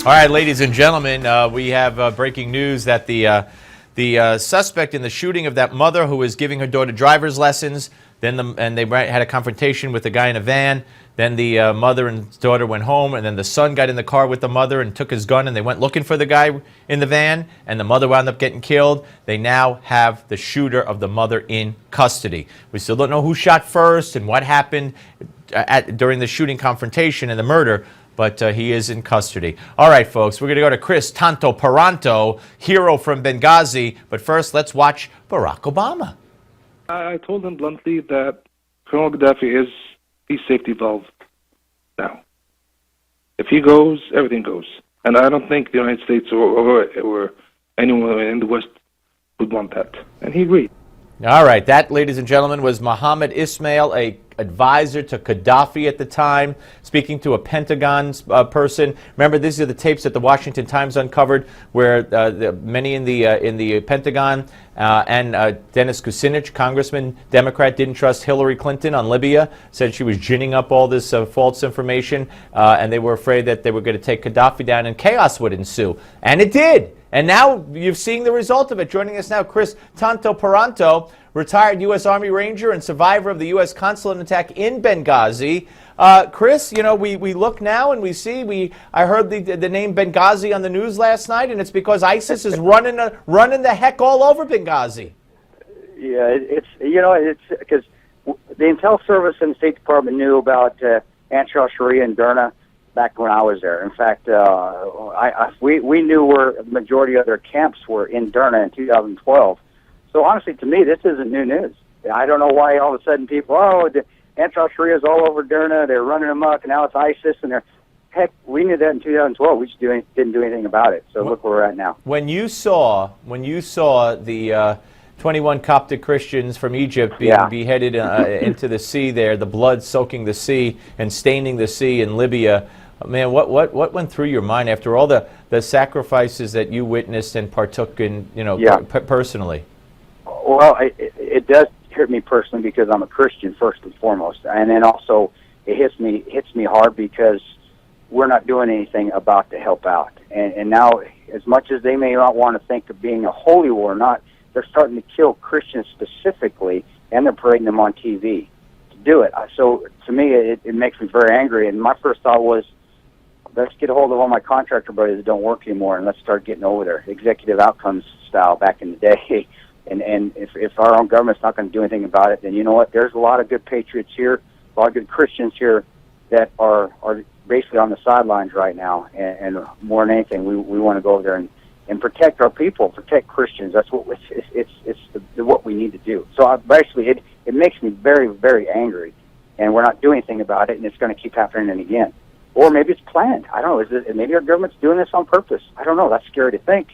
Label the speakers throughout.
Speaker 1: All right, ladies and gentlemen, we have breaking news that the suspect in the shooting of that mother who was giving her daughter driver's lessons, and they had a confrontation with the guy in a van. Then the mother and daughter went home, and then the son got in the car with the mother and took his gun, and they went looking for the guy in the van, and the mother wound up getting killed. They now have the shooter of the mother in custody. We still don't know who shot first and what happened during the shooting confrontation and the murder, but he is in custody. All right, folks, we're going to go to Kris, Tanto, Paronto, hero from Benghazi. But first, let's watch Barack Obama.
Speaker 2: I told him bluntly that Colonel Gaddafi is the safety valve now. If he goes, everything goes. And I don't think the United States or anyone in the West would want that. And he agreed.
Speaker 1: All right, that, ladies and gentlemen, was Mohammed Ismail, a advisor to Gaddafi at the time, speaking to a Pentagon person. Remember, these are the tapes that the Washington Times uncovered, where many in the Pentagon and Dennis Kucinich, Congressman, Democrat, didn't trust Hillary Clinton on Libya, said she was ginning up all this false information, and they were afraid that they were going to take Gaddafi down and chaos would ensue. And it did. And now you're seeing the result of it. Joining us now, Kris Tanto Paronto, retired U.S. Army Ranger and survivor of the U.S. Consulate attack in Benghazi. Kris, you know, we look now and we see, I heard the name Benghazi on the news last night, and it's because ISIS is running the heck all over Benghazi.
Speaker 3: Yeah, it's because the Intel Service and the State Department knew about Ansar Sharia and Derna back when I was there. In fact, we knew where the majority of their camps were in Derna in 2012. So honestly, to me, this isn't new news. I don't know why all of a sudden people, the Ansar Sharia is all over Derna, they're running amok, and now it's ISIS, and heck, we knew that in 2012. We just didn't do anything about it. So look where we're at now.
Speaker 1: When you saw the 21 Coptic Christians from Egypt being beheaded into the sea there, the blood soaking the sea and staining the sea in Libya, man, what went through your mind after all the sacrifices that you witnessed and partook in, personally?
Speaker 3: Well, it does hurt me personally because I'm a Christian first and foremost, and then also it hits me hard because we're not doing anything about to help out. And now, as much as they may not want to think of being a holy war or not, they're starting to kill Christians specifically, and they're parading them on TV to do it. So to me, it makes me very angry. And my first thought was, let's get a hold of all my contractor buddies that don't work anymore, and let's start getting over there, executive outcomes style back in the day. And if our own government's not going to do anything about it, then you know what? There's a lot of good patriots here, a lot of good Christians here that are basically on the sidelines right now. And more than anything, we want to go over there and protect our people, protect Christians. That's what it's what we need to do. So basically, it makes me very, very angry, and we're not doing anything about it, and it's going to keep happening again. Or maybe it's planned. I don't know. Maybe our government's doing this on purpose. I don't know. That's scary to think.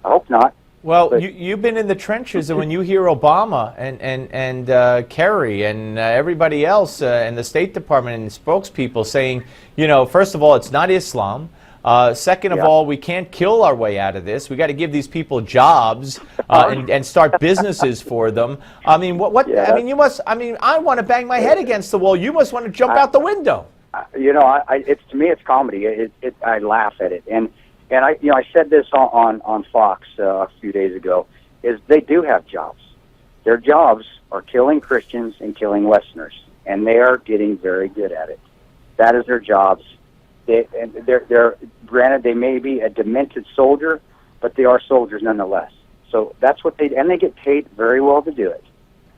Speaker 3: I hope not.
Speaker 1: Well, you've been in the trenches, and when you hear Obama and Kerry and everybody else and the State Department and spokespeople saying, first of all, it's not Islam. Second of all, we can't kill our way out of this. We got to give these people jobs and start businesses for them. I mean, I mean, you must. I mean, I want to bang my head against the wall. You must want to jump out the window.
Speaker 3: It's to me, it's comedy. I laugh at it, and I said this on Fox a few days ago. Is they do have jobs. Their jobs are killing Christians and killing Westerners, and they are getting very good at it. That is their jobs. They're granted they may be a demented soldier, but they are soldiers nonetheless. So that's what they get paid very well to do it.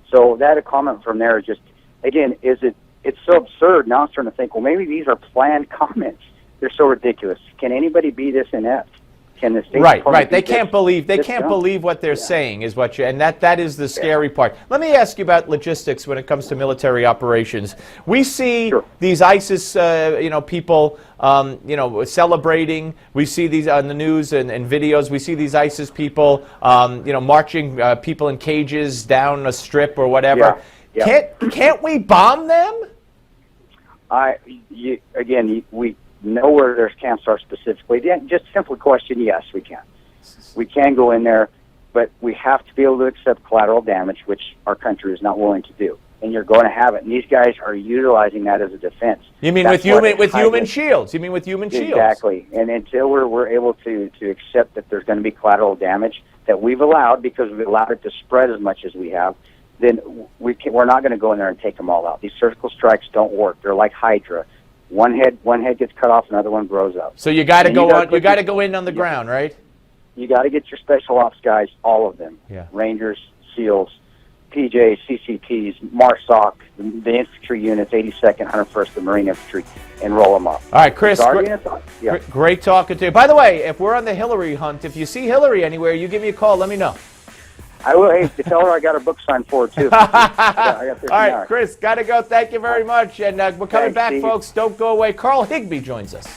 Speaker 3: So that a comment from there is just, again, it's so absurd. Now I'm starting to think, well, maybe these are planned comments. They're so ridiculous. Can anybody be this inept? Can the State Department
Speaker 1: right. They can't believe what they're saying is what and that is the scary part. Let me ask you about logistics when it comes to military operations. We see these ISIS, people, celebrating. We see these on the news and videos. We see these ISIS people, marching people in cages down a strip or whatever. Can't we bomb them?
Speaker 3: We know where their camps are specifically. Just simple question, yes, we can. We can go in there, but we have to be able to accept collateral damage, which our country is not willing to do. and you're going to have it. And these guys are utilizing that as a defense.
Speaker 1: You mean
Speaker 3: That's
Speaker 1: with human shields? You mean with human shields?
Speaker 3: Exactly. And until we're able to accept that there's going to be collateral damage that we've allowed, because we've allowed it to spread as much as we have, then we're not going to go in there and take them all out. These surgical strikes don't work. They're like Hydra. One head gets cut off, another one grows up.
Speaker 1: So you got to go on. You got to go in on the ground, right?
Speaker 3: You got to get your special ops guys, all of them.
Speaker 1: Yeah.
Speaker 3: Rangers, SEALs, PJs, CCTs, MARSOC, the infantry units, 82nd, 101st, the Marine Infantry, and roll them up.
Speaker 1: All right, Chris.
Speaker 3: Yeah.
Speaker 1: Great talking to you. By the way, if we're on the Hillary hunt, if you see Hillary anywhere, you give me a call. Let me know.
Speaker 3: I will. Hey, to tell her I got her book signed for her, too. I got 15
Speaker 1: All right,
Speaker 3: hours.
Speaker 1: Chris, got to go. Thank you very much. And we're coming
Speaker 3: Thanks,
Speaker 1: back,
Speaker 3: Steve.
Speaker 1: folks. Don't go away. Carl Higbee joins us.